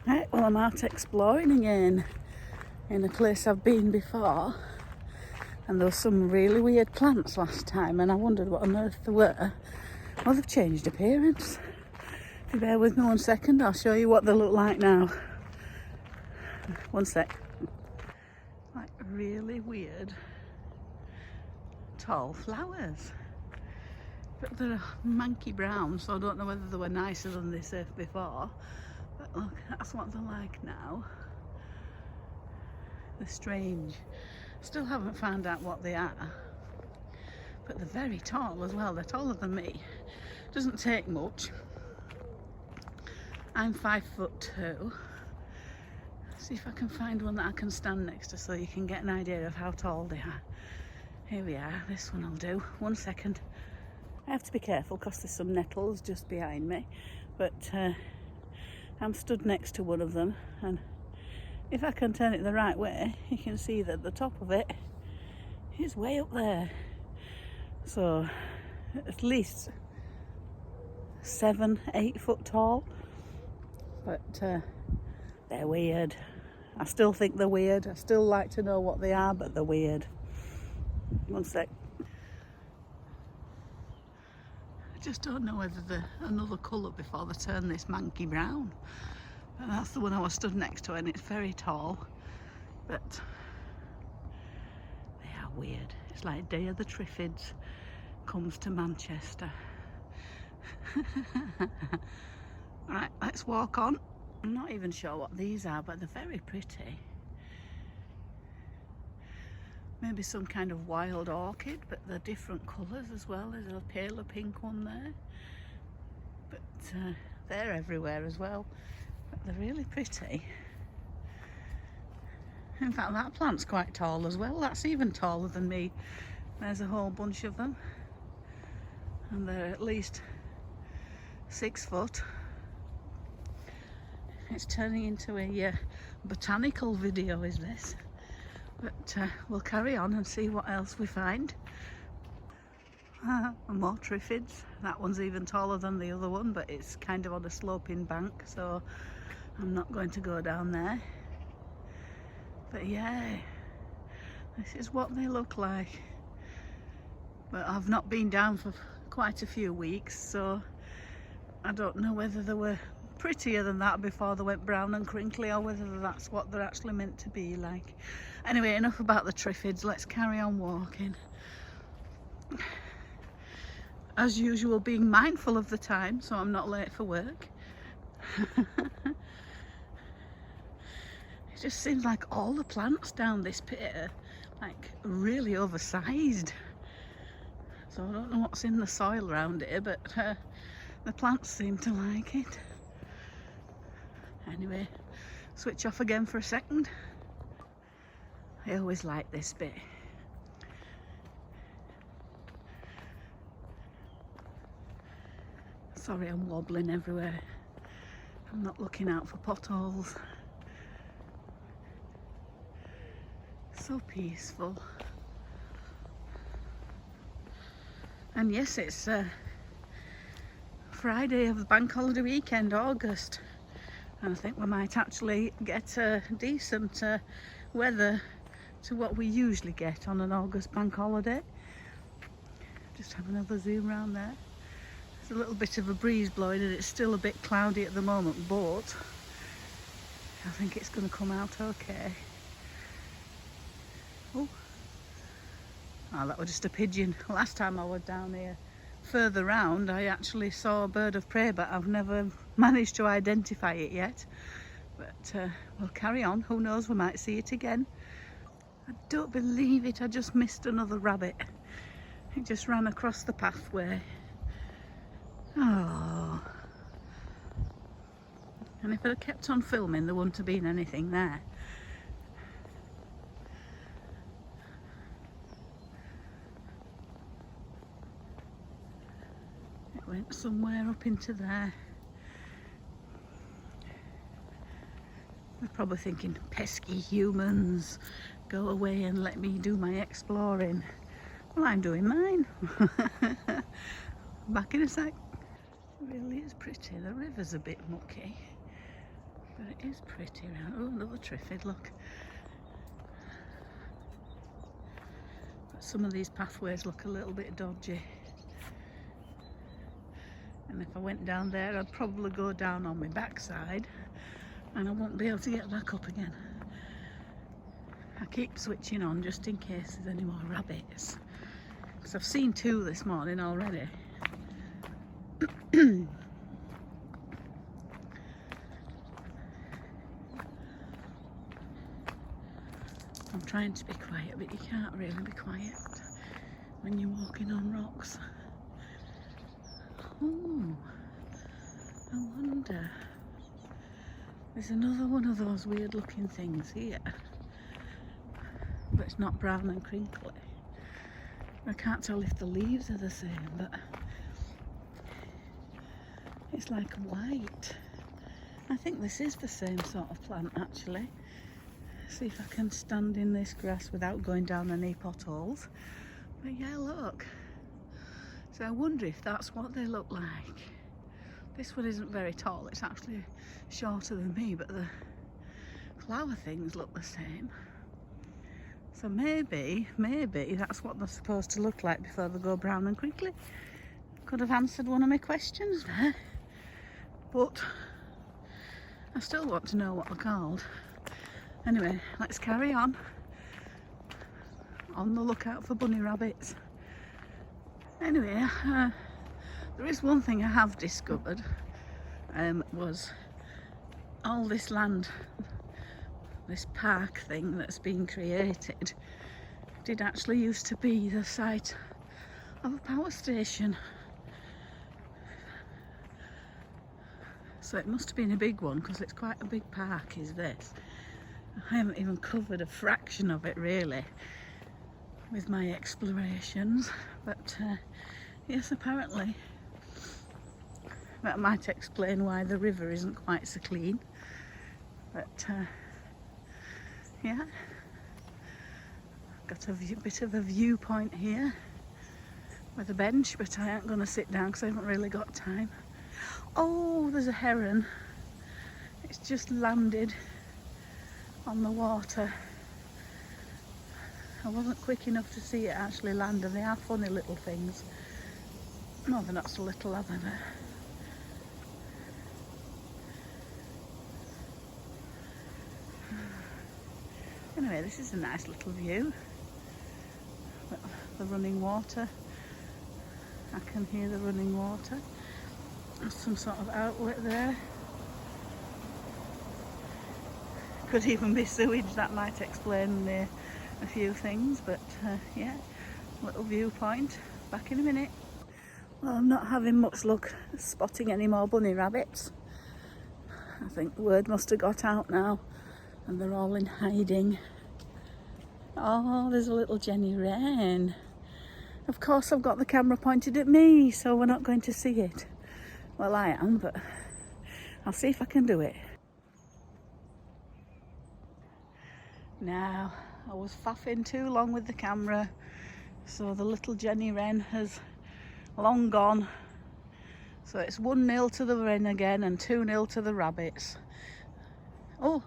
Right, well I'm out exploring again in a place I've been before, and there were some really weird plants last time and I wondered what on earth they were. Well, they've changed appearance. If you bear with me 1 second, I'll show you what they look like now. 1 sec. Like really weird tall flowers, but they're manky brown, so I don't know whether they were nicer than this before, but look, that's what they're like now. They're strange. Still haven't found out what they are, but they're very tall as well. They're taller than me. Doesn't take much. I'm 5'2". See if I can find one that I can stand next to so you can get an idea of how tall they are. Here we are, this one will do. 1 second. I have to be careful because there's some nettles just behind me, but I'm stood next to one of them, and if I can turn it the right way, you can see that the top of it is way up there. So at least 7-8 foot tall, but they're weird. I still think they're weird. I still like to know what they are, but they're weird. 1 sec. I just don't know whether they're another colour before they turn this manky brown. But that's the one I was stood next to, and it's very tall, but they are weird. It's like Day of the Triffids comes to Manchester. Right, let's walk on. I'm not even sure what these are, but they're very pretty. Maybe some kind of wild orchid, but they're different colours as well. There's a paler pink one there, but they're everywhere as well. But they're really pretty. In fact, that plant's quite tall as well. That's even taller than me. There's a whole bunch of them, and they're at least 6 foot. It's turning into a botanical video, is this? But we'll carry on and see what else we find. More triffids. That one's even taller than the other one, but it's kind of on a sloping bank, so I'm not going to go down there. But yeah, this is what they look like. But I've not been down for quite a few weeks, so I don't know whether they were prettier than that before they went brown and crinkly, or whether that's what they're actually meant to be like. Anyway, enough about the triffids. Let's carry on walking. As usual, being mindful of the time so I'm not late for work. It just seems like all the plants down this pit are like really oversized. So I don't know what's in the soil around here, but the plants seem to like it. Anyway, switch off again for a second. I always like this bit. Sorry, I'm wobbling everywhere. I'm not looking out for potholes. So peaceful. And yes, it's Friday of the bank holiday weekend, August. And I think we might actually get decent weather to what we usually get on an August bank holiday. Just have another zoom around there. There's a little bit of a breeze blowing and it's still a bit cloudy at the moment, but I think it's going to come out okay. Oh, that was just a pigeon. Last time I was down here further round, I actually saw a bird of prey, but I've never managed to identify it yet. But we'll carry on. Who knows, we might see it again. I don't believe it, I just missed another rabbit. It just ran across the pathway. Oh. And if I'd have kept on filming, there wouldn't have been anything there. It went somewhere up into there. They're probably thinking, pesky humans, go away and let me do my exploring. Well, I'm doing mine. Back in a sec. It really is pretty. The river's a bit mucky, But it is pretty around. Oh, another triffid, look. But some of these pathways look a little bit dodgy. And if I went down there, I'd probably go down on my backside and I won't be able to get back up again. I keep switching on just in case there's any more rabbits. Because I've seen 2 this morning already. I'm trying to be quiet, but you can't really be quiet when you're walking on rocks. Oh, I wonder. There's another one of those weird looking things here. But it's not brown and crinkly. I can't tell if the leaves are the same, but it's like white. I think this is the same sort of plant actually. See if I can stand in this grass without going down any potholes. But yeah, look. So I wonder if that's what they look like. This one isn't very tall, it's actually shorter than me, but the flower things look the same. So maybe that's what they're supposed to look like before they go brown and crinkly. Could have answered one of my questions there. But I still want to know what they're called. Anyway, let's carry on the lookout for bunny rabbits. Anyway, there is one thing I have discovered, was all this land, this park thing that's been created, did actually used to be the site of a power station. So it must have been a big one, because it's quite a big park is this. I haven't even covered a fraction of it really with my explorations, but yes, apparently that might explain why the river isn't quite so clean. But yeah, got a bit of a viewpoint here with a bench, but I ain't going to sit down because I haven't really got time. Oh, there's a heron. It's just landed on the water. I wasn't quick enough to see it actually land, and they are funny little things. No, they're not so little, are they? Anyway, this is a nice little view. The running water. I can hear the running water. There's some sort of outlet there. Could even be sewage, that might explain a few things, but yeah, little viewpoint. Back in a minute. Well, I'm not having much luck spotting any more bunny rabbits. I think the word must have got out now and they're all in hiding. Oh, there's a little Jenny wren. Of course I've got the camera pointed at me, so we're not going to see it. Well, I am, but I'll see if I can do it. Now, I was faffing too long with the camera, so the little Jenny wren has long gone. So it's 1-0 to the wren again and 2-0 to the rabbits. Oh,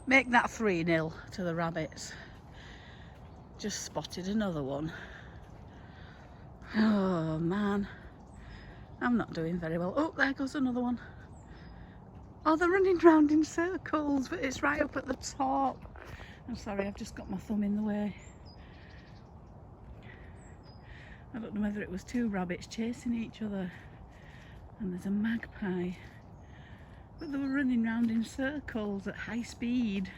make that 3-0 to the rabbits. Just spotted another one. Oh man, I'm not doing very well. Oh, there goes another one. Oh, they're running round in circles, but it's right up at the top. I'm sorry, I've just got my thumb in the way. I don't know whether it was 2 rabbits chasing each other. And there's a magpie. But they were running round in circles at high speed.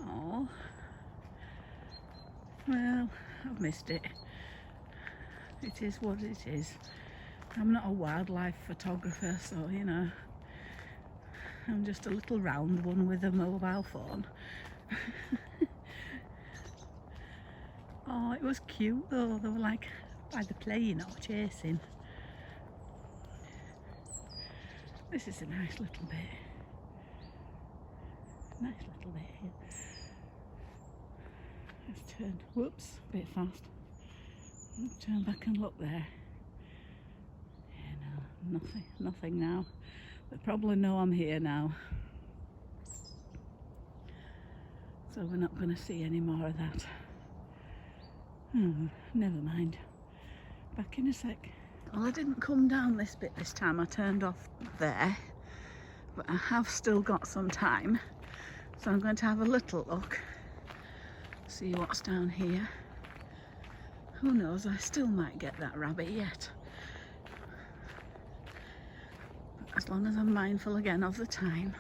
Oh. Well, I've missed it. It is what it is. I'm not a wildlife photographer, so you know. I'm just a little round one with a mobile phone. Oh, it was cute though. They were like either playing or chasing. This is a nice little bit. Nice little bit here. Let's turn, whoops, a bit fast. Let's turn back and look there. Yeah, no, nothing now. They probably know I'm here now, so we're not going to see any more of that. Oh, never mind. Back in a sec. Well, I didn't come down this bit this time. I turned off there, but I have still got some time, so I'm going to have a little look, see what's down here. Who knows, I still might get that rabbit yet. But as long as I'm mindful again of the time,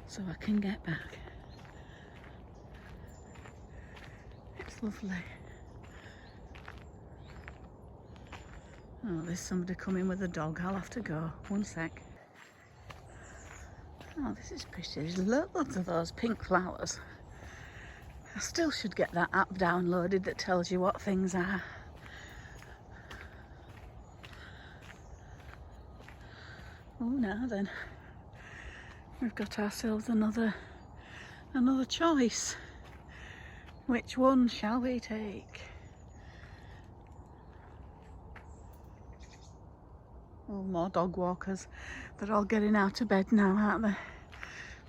so I can get back. It's lovely. Oh, there's somebody coming with a dog. I'll have to go. One sec. Oh, this is pretty. There's loads of those pink flowers. I still should get that app downloaded that tells you what things are. Oh, now then. We've got ourselves another choice. Which one shall we take? Oh, more dog walkers. They're all getting out of bed now, aren't they?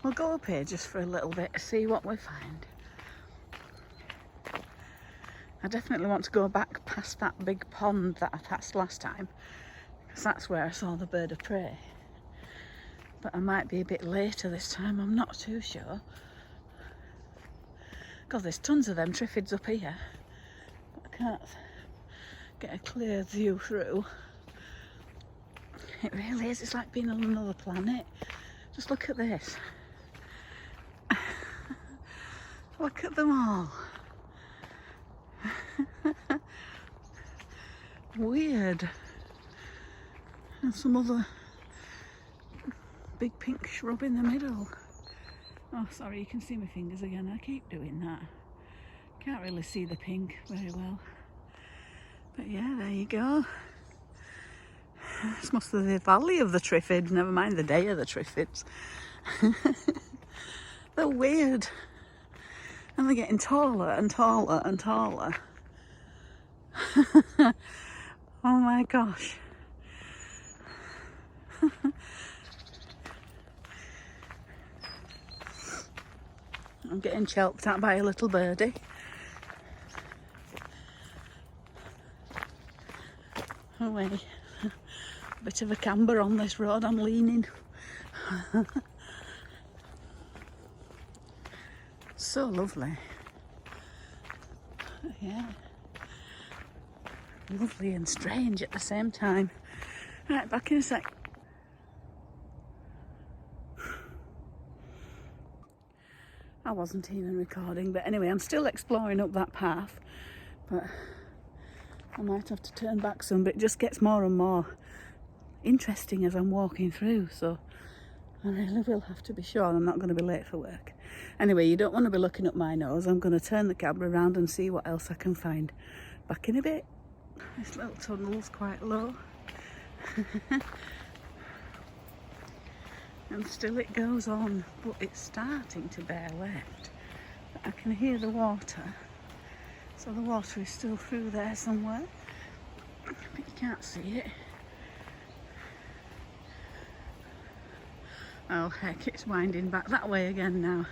We'll go up here just for a little bit to see what we find. I definitely want to go back past that big pond that I passed last time, because that's where I saw the bird of prey. But I might be a bit later this time, I'm not too sure. God, there's tons of them triffids up here. But I can't get a clear view through. It really is, it's like being on another planet. Just look at this. Look at them all. Weird. And some other big pink shrub in the middle. Oh, sorry, you can see my fingers again. I keep doing that. Can't really see the pink very well. But yeah, there you go. This must be the valley of the triffids, never mind the day of the triffids. They're weird. And they're getting taller and taller and taller. Oh my gosh. I'm getting chelped at by a little birdie. Away. A bit of a camber on this road, I'm leaning. So lovely. Yeah. Lovely and strange at the same time. Right, back in a sec. I wasn't even recording, but anyway, I'm still exploring up that path, but I might have to turn back soon, but it just gets more and more interesting as I'm walking through, so I really will have to be sure I'm not going to be late for work. Anyway, you don't want to be looking up my nose. I'm going to turn the camera around and see what else I can find. Back in a bit. This little tunnel's quite low. And still it goes on, but it's starting to bear left. But I can hear the water, so the water is still through there somewhere, but you can't see it. Oh heck, it's winding back that way again now.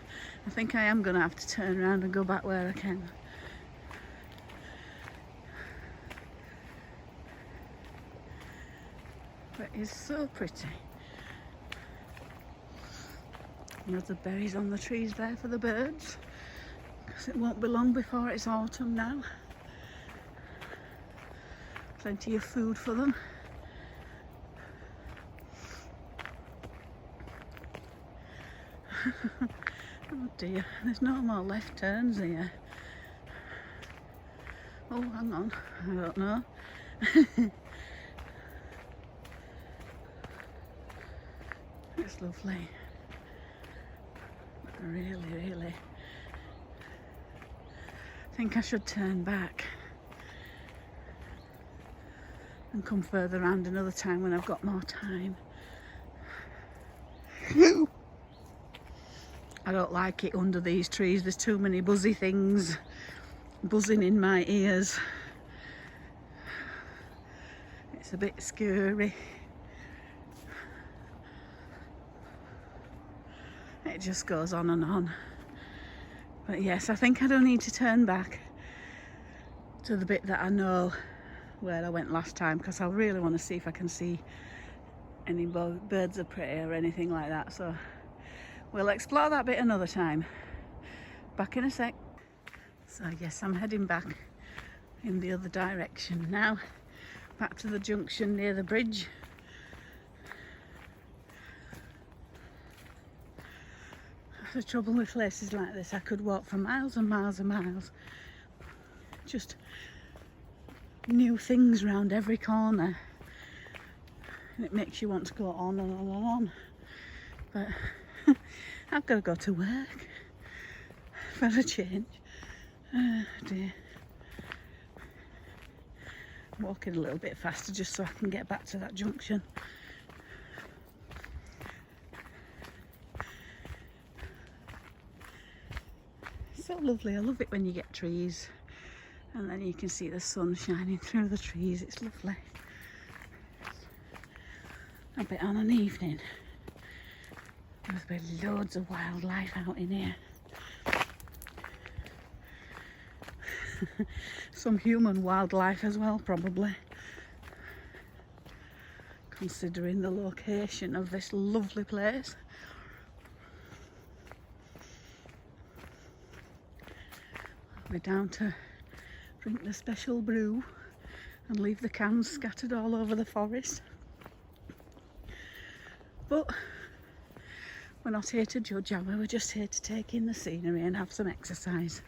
I think I am going to have to turn around and go back where I can. But it's so pretty. There's berries on the trees there for the birds, because it won't be long before it's autumn now. Plenty of food for them. Oh dear, there's no more left turns here. Oh, hang on, I don't know. It's lovely. Really. I think I should turn back and come further around another time when I've got more time. I don't like it under these trees. There's too many buzzy things buzzing in my ears. It's a bit scary. It just goes on and on. But yes, I think I don't need to turn back to the bit that I know where I went last time, because I really want to see if I can see any birds of prey or anything like that. So we'll explore that bit another time. Back in a sec. So yes, I'm heading back in the other direction now, back to the junction near the bridge. The trouble with places like this, I could walk for miles and miles and miles. Just new things round every corner. And it makes you want to go on and on and on. But I've got to go to work for a change. Oh dear. I'm walking a little bit faster just so I can get back to that junction. So lovely. I love it when you get trees and then you can see the sun shining through the trees. It's lovely. A bit on an evening. There's been loads of wildlife out in here. Some human wildlife as well, probably, considering the location of this lovely place. We're down to drink the special brew and leave the cans scattered all over the forest. But we're not here to judge, are we? We're just here to take in the scenery and have some exercise.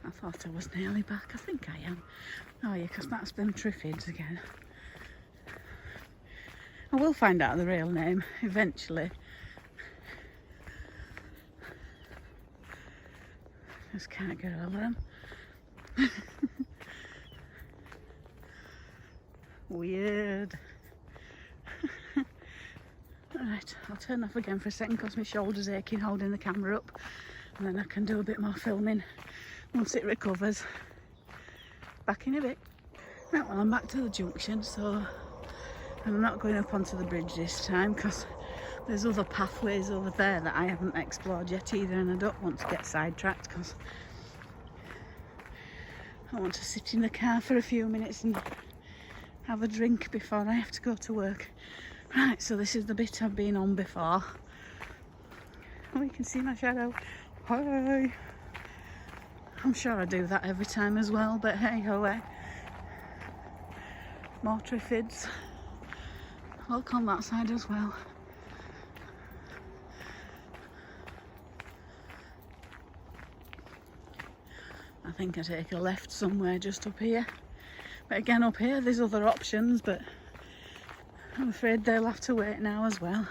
I thought I was nearly back. I think I am. Oh yeah, because that's them triffids again. I will find out the real name eventually. Just can't get over them. Weird. Right, I'll turn off again for a second because my shoulder's aching holding the camera up, and then I can do a bit more filming once it recovers. Back in a bit. Right, well, I'm back to the junction, so I'm not going up onto the bridge this time because there's other pathways over there that I haven't explored yet either, and I don't want to get sidetracked because I want to sit in the car for a few minutes and have a drink before I have to go to work. Right, so this is the bit I've been on before. Oh, you can see my shadow. Hi! I'm sure I do that every time as well, but hey ho, eh? More triffids. Look on that side as well. I think I take a left somewhere just up here. But again, up here there's other options, but I'm afraid they'll have to wait now as well.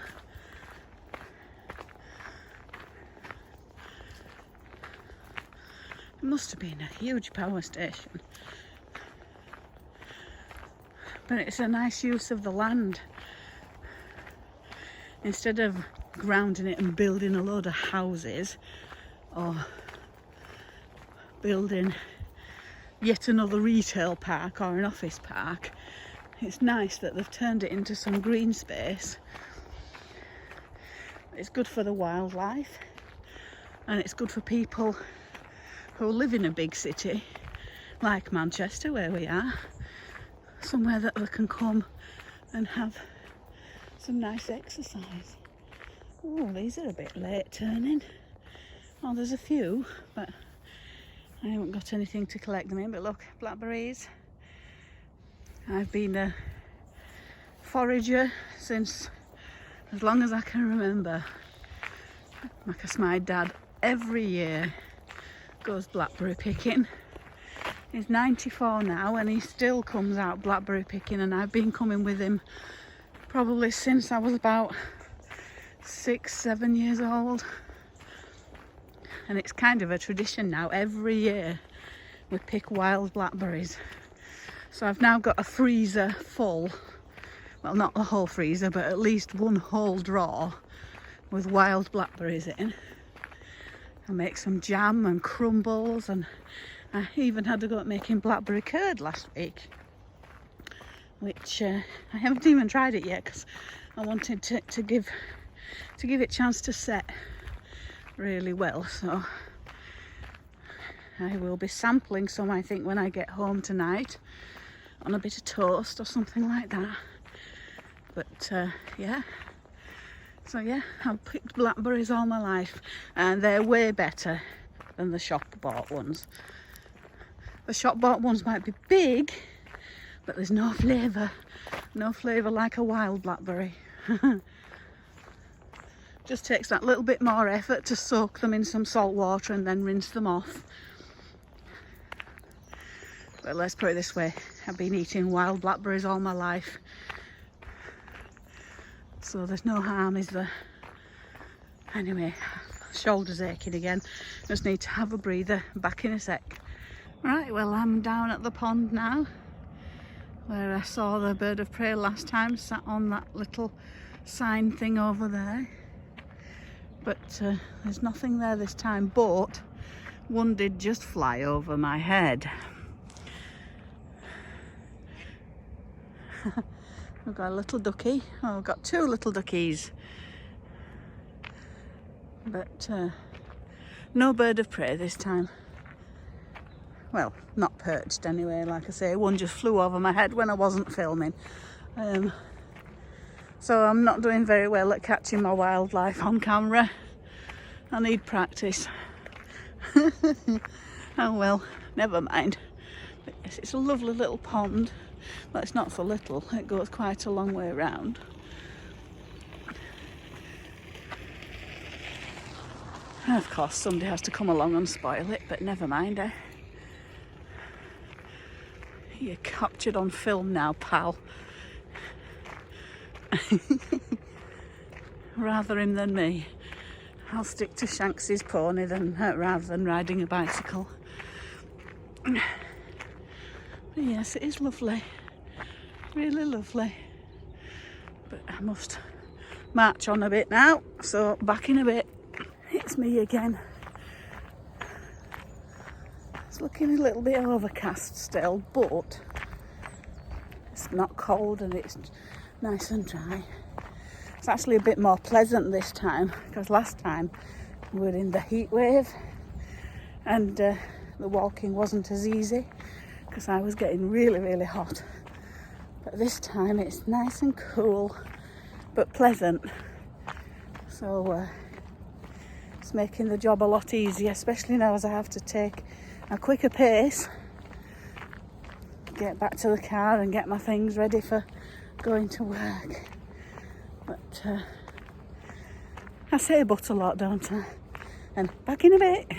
It must have been a huge power station. But it's a nice use of the land. Instead of grounding it and building a load of houses or building yet another retail park or an office park, it's nice that they've turned it into some green space. It's good for the wildlife and it's good for people who live in a big city like Manchester, where we are, somewhere that they can come and have some nice exercise. Oh, these are a bit late turning. Oh, there's a few, but I haven't got anything to collect them in. But look, blackberries. I've been a forager since as long as I can remember. Because my dad every year goes blackberry picking. He's 94 now and he still comes out blackberry picking, and I've been coming with him probably since I was about 6-7 years old. And it's kind of a tradition now. Every year we pick wild blackberries. So I've now got a freezer full, well, not a whole freezer, but at least one whole drawer with wild blackberries in. I make some jam and crumbles, and I even had to go at making blackberry curd last week. which I haven't even tried it yet because I wanted to give it a chance to set really well. So I will be sampling some, I think, when I get home tonight on a bit of toast or something like that. But yeah, so yeah, I've picked blackberries all my life, and they're way better than the shop bought ones. The shop bought ones might be big, but there's no flavour like a wild blackberry. Just takes that little bit more effort to soak them in some salt water and then rinse them off. But let's put it this way, I've been eating wild blackberries all my life, so there's no harm, is there? Anyway, shoulders aching again, just need to have a breather. Back in a sec. Right, well, I'm down at the pond now, where I saw the bird of prey last time, sat on that little sign thing over there. But there's nothing there this time, but one did just fly over my head. We've got a little ducky. Oh, we've got two little duckies. But no bird of prey this time. Well, not perched anyway, like I say. One just flew over my head when I wasn't filming. So I'm not doing very well at catching my wildlife on camera. I need practice. Oh well, never mind. But yes, it's a lovely little pond. Well, it's not so little, it goes quite a long way around. And of course somebody has to come along and spoil it, but never mind, eh? You're captured on film now, pal. Rather him than me. I'll stick to Shanks's pony rather than riding a bicycle. But yes, it is lovely, really lovely. But I must march on a bit now, so back in a bit. It's me again. It's looking a little bit overcast still, but it's not cold and it's nice and dry. It's actually a bit more pleasant this time, because last time we were in the heat wave and the walking wasn't as easy because I was getting really, really hot. But this time it's nice and cool, but pleasant. So it's making the job a lot easier, especially now as I have to take a quicker pace, get back to the car and get my things ready for going to work. But I say but a lot, don't I? And back in a bit.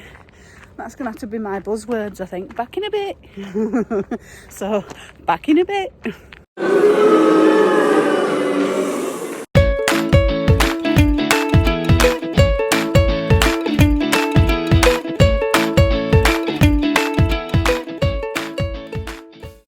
That's going to have to be my buzzwords, I think. Back in a bit. So, back in a bit.